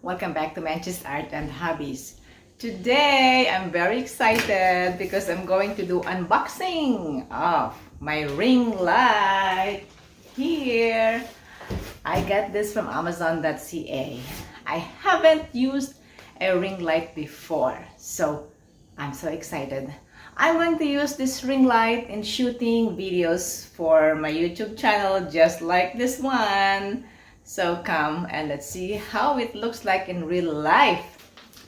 Welcome back to Manchester Art and Hobbies. Today I'm very excited because I'm going to do unboxing of my ring light. Here I got this from Amazon.ca. I haven't used a ring light before, so I'm so excited. I'm going to use this ring light in shooting videos for my YouTube channel, just like this one. So come and let's see how it looks like in real life.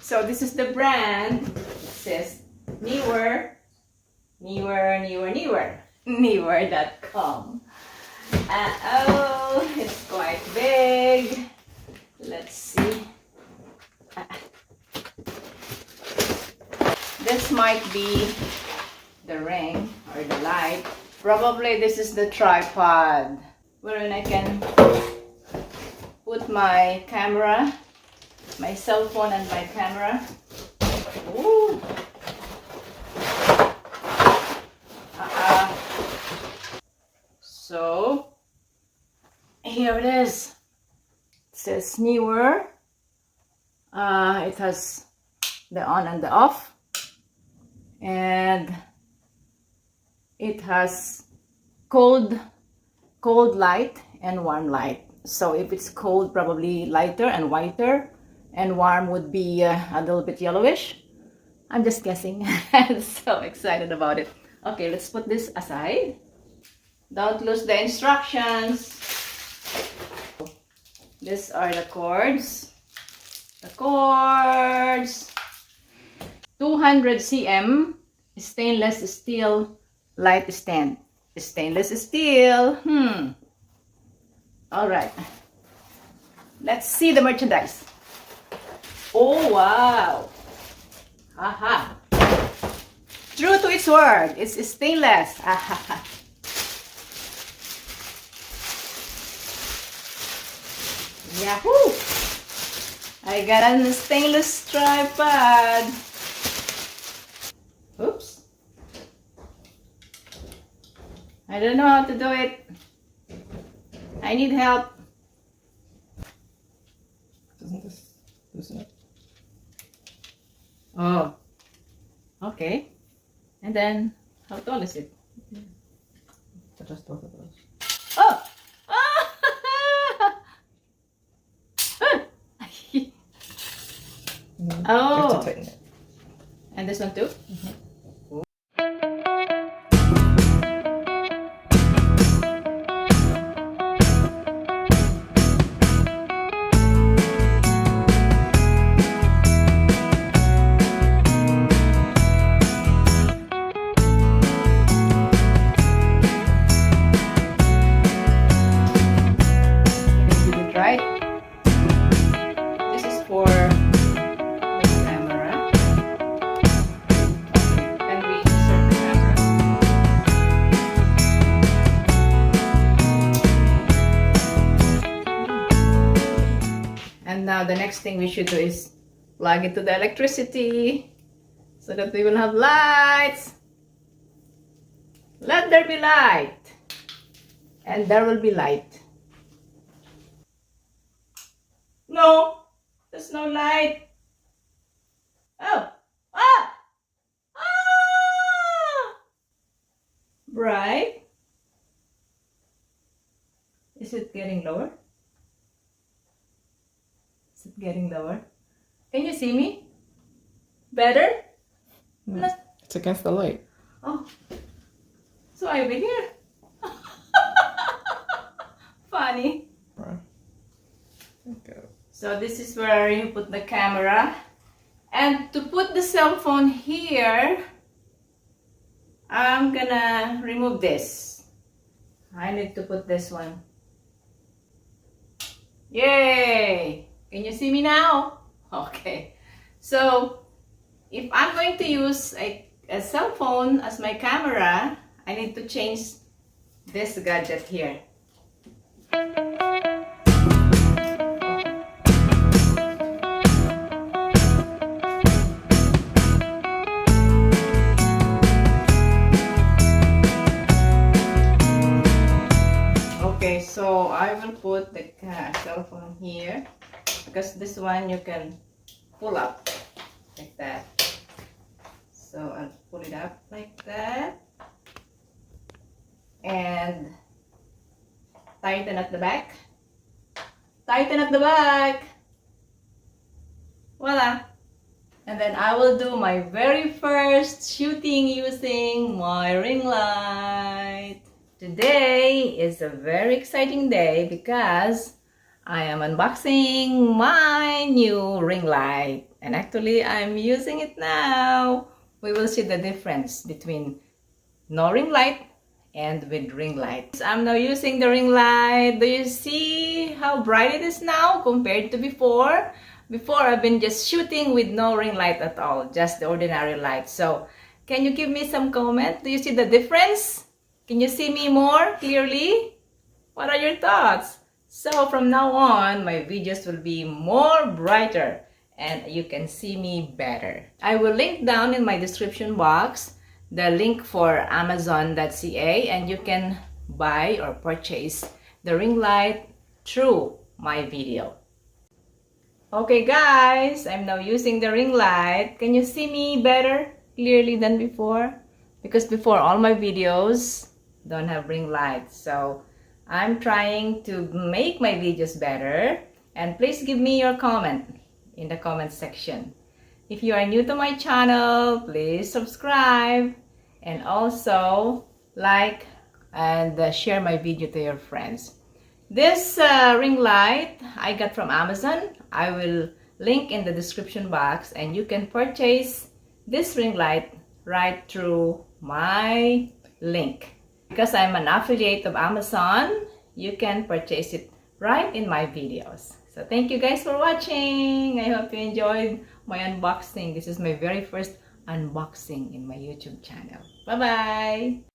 So this is the brand. It says Neewer, Neewer.com. Oh, it's quite big. Let's see. This might be the ring or the light. Probably this is the tripod wherein I can put my camera, my cell phone and my camera. Ooh. So here it is. It says Neewer. It has the on and the off. And it has cold light and warm light. So if it's cold, probably lighter and whiter, and warm would be a little bit yellowish. I'm just guessing. I'm so excited about it. Okay, let's put this aside. Don't lose the instructions. These are the cords. 200 cm stainless steel light stand. Stainless steel. All right. Let's see the merchandise. Oh wow. Aha. True to its word. It's stainless. Aha. Yahoo! I got a stainless tripod. Oops. I don't know how to do it. I need help. Doesn't this loosen it? Oh. Okay. And then, how tall is it? Adjust both of those. Oh! And then Oh. you have to tighten it. And this one too? Right? This is for the camera. And we insert the camera. And now the next thing we should do is plug it to the electricity so that we will have lights. Let there be light. And there will be light. No, there's no light. Oh, ah, bright. Is it getting lower? Is it getting lower? Can you see me? Better? No, it's against the light. Oh, so I'll be here. Funny. Right. Okay. So this is where you put the camera, and to put the cell phone here, I'm gonna remove this. I need to put this one. Yay! Can you see me now? Okay. So if I'm going to use a cell phone as my camera, I need to change this gadget here. Okay, so I will put the cell phone here. because this one you can pull up like that. So I'll pull it up like that and tighten at the back. Tighten at the back. Voila. And then I will do my very first shooting using my ring light. Today is a very exciting day because I am unboxing my new ring light. And actually I'm using it now. We will see the difference between no ring light and with ring light. I'm now using the ring light. Do you see how bright it is now compared to before? Before, I've been just shooting with no ring light at all, just the ordinary light. So, can you give me some comment? Do you see the difference? Can you see me more clearly? What are your thoughts? So, from now on, my videos will be more brighter and you can see me better. I will link down in my description box the link for Amazon.ca and you can buy or purchase the ring light through my video. Okay guys, I'm now using the ring light. Can you see me better clearly than before? Because before all my videos don't have ring lights. So I'm trying to make my videos better. And please give me your comment in the comment section. If you are new to my channel, please subscribe. And also like and share my video to your friends. This ring light I got from Amazon. I will link in the description box and you can purchase this ring light right through my link. Because I'm an affiliate of Amazon, you can purchase it right in my videos. So thank you guys for watching. I hope you enjoyed my unboxing. This is my very first unboxing in my YouTube channel. Bye-bye!